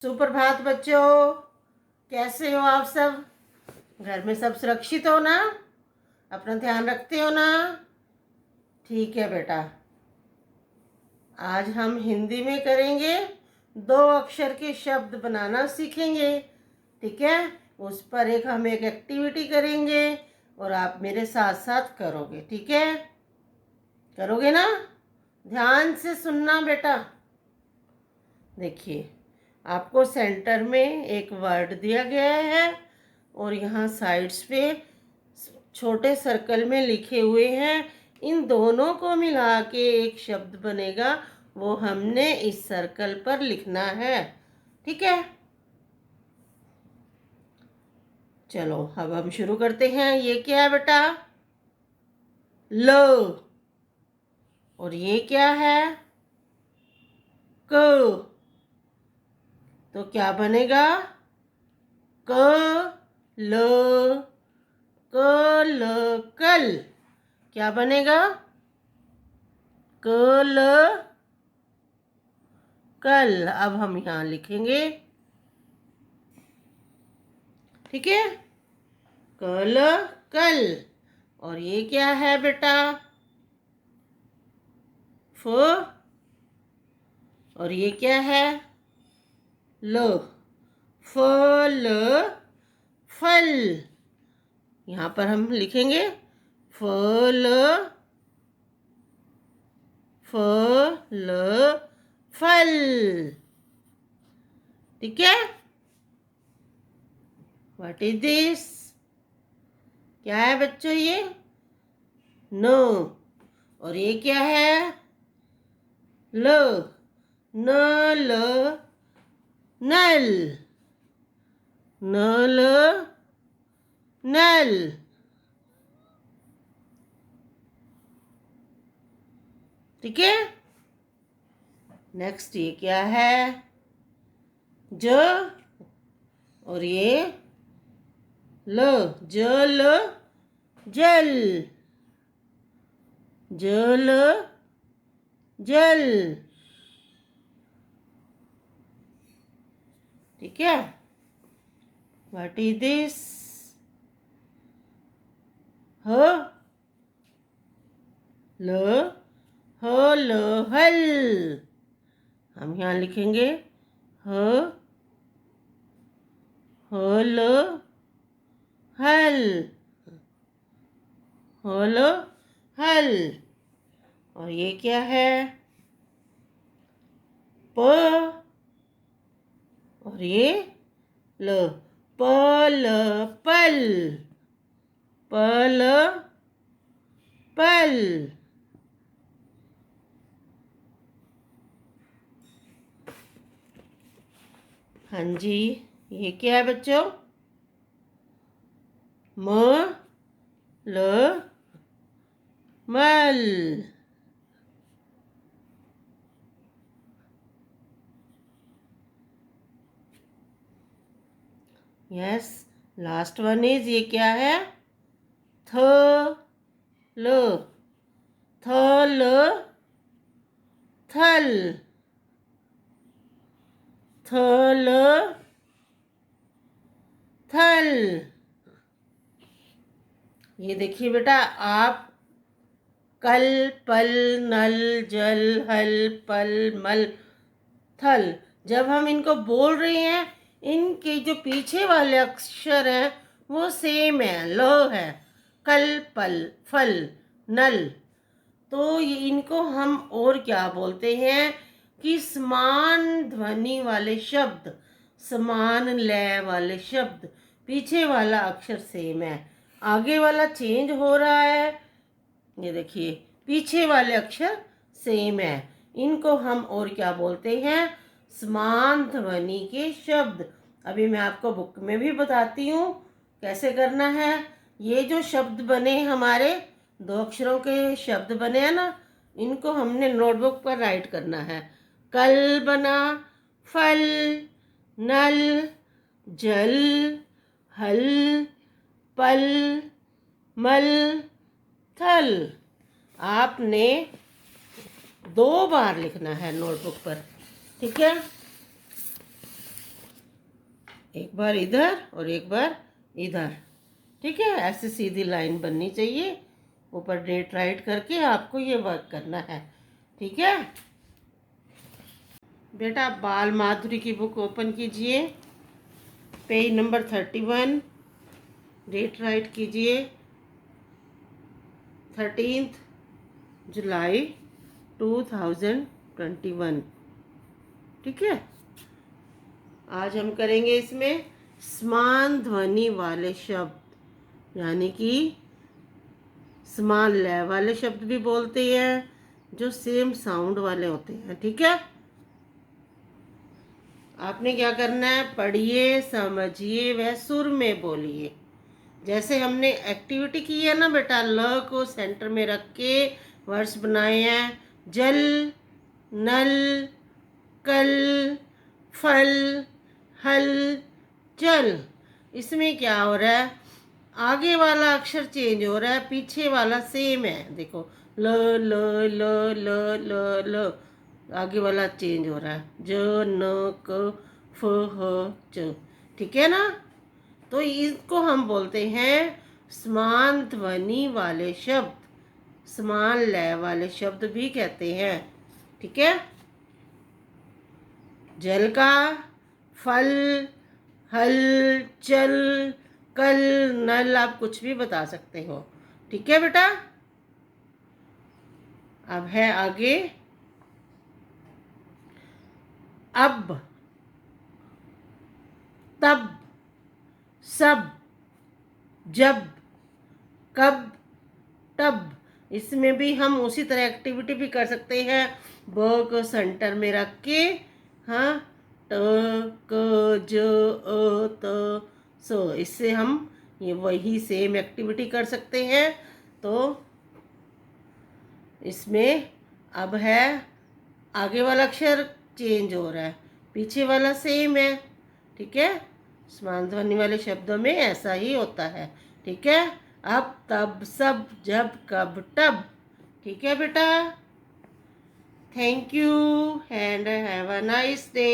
सुप्रभात बच्चों, कैसे हो आप सब? घर में सब सुरक्षित हो ना? अपना ध्यान रखते हो ना? ठीक है बेटा। आज हम हिंदी में करेंगे, 2 अक्षर के शब्द बनाना सीखेंगे। ठीक है, उस पर हम एक एक्टिविटी करेंगे और आप मेरे साथ साथ करोगे। ठीक है, करोगे ना? ध्यान से सुनना बेटा। देखिए, आपको सेंटर में एक वर्ड दिया गया है और यहाँ साइड्स पे छोटे सर्कल में लिखे हुए हैं। इन दोनों को मिला के एक शब्द बनेगा, वो हमने इस सर्कल पर लिखना है। ठीक है, चलो अब हम शुरू करते हैं। ये क्या है बेटा? लो। और ये क्या है? क। तो क्या बनेगा? क ल कल। कल क्या बनेगा? कल कल। अब हम यहाँ लिखेंगे। ठीक है, कल कल। और ये क्या है बेटा? फ। और ये क्या है? ल। फल फल। यहाँ पर हम लिखेंगे फल फल फल। ठीक है, व्हाट इज दिस? क्या है बच्चों ये? नो। और ये क्या है? ल। न ल नल। नल नल। ठीक है, नेक्स्ट ये क्या है? ज। और ये ल। जल जल। जल जल। ठीक है, व्हाट इज दिस? ह। ल। हल हल। हम यहाँ लिखेंगे ह हल हल। हल हल। और ये क्या है? प। और ये ल। पल पल। पल पल। हाँ जी, ये क्या है बच्चों? म ल मल। यस, लास्ट वन इज, ये क्या है? थ ल। थल थल। थल थल। ये देखिए बेटा, आप कल पल नल जल हल पल मल थल, जब हम इनको बोल रहे हैं, इनके जो पीछे वाले अक्षर हैं वो सेम है, ल है। कल पल फल नल। तो इनको हम और क्या बोलते हैं कि समान ध्वनि वाले शब्द, समान लय वाले शब्द। पीछे वाला अक्षर सेम है, आगे वाला चेंज हो रहा है। ये देखिए, पीछे वाले अक्षर सेम है, इनको हम और क्या बोलते हैं? समान ध्वनि के शब्द। अभी मैं आपको बुक में भी बताती हूँ कैसे करना है। ये जो शब्द बने हमारे, 2 अक्षरों के शब्द बने हैं ना, इनको हमने नोटबुक पर राइट करना है। कल बना फल नल जल हल पल मल थल। आपने 2 बार लिखना है नोटबुक पर। ठीक है, एक बार इधर और एक बार इधर, ठीक है। ऐसे सीधी लाइन बननी चाहिए। ऊपर डेट राइट करके आपको ये वर्क करना है, ठीक है बेटा। आप बाल माधुरी की बुक ओपन कीजिए, पेज नंबर 31, डेट राइट कीजिए 13 जुलाई 2021, ठीक है। आज हम करेंगे इसमें समान ध्वनि वाले शब्द, यानी कि समान लय वाले शब्द भी बोलते हैं, जो सेम साउंड वाले होते हैं, ठीक है। आपने क्या करना है, पढ़िए, समझिए, वह सुर में बोलिए। जैसे हमने एक्टिविटी की है ना बेटा, ल को सेंटर में रख के वर्ड्स बनाए हैं। जल, नल, कल, फल, हल, चल। इसमें क्या हो रहा है, आगे वाला अक्षर चेंज हो रहा है, पीछे वाला सेम है। देखो ल ल ल ल ल ल, आगे वाला चेंज हो रहा है। ज, न, क, फ, ह, च, ठीक है ना। तो इसको हम बोलते हैं समान ध्वनि वाले शब्द, समान लय वाले शब्द भी कहते हैं, ठीक है। जल का फल, हल, चल, कल, नल, आप कुछ भी बता सकते हो, ठीक है बेटा। अब है आगे अब, तब, सब, जब, कब, तब। इसमें भी हम उसी तरह एक्टिविटी भी कर सकते हैं। ब को सेंटर में रख के, हाँ, ट, क, ज, अ, त, स, इससे हम ये वही सेम एक्टिविटी कर सकते हैं। तो इसमें अब है, आगे वाला अक्षर चेंज हो रहा है, पीछे वाला सेम है, ठीक है। समान ध्वनि वाले शब्दों में ऐसा ही होता है, ठीक है। अब, तब, सब, जब, कब, तब, ठीक है बेटा। Thank you and have a nice day.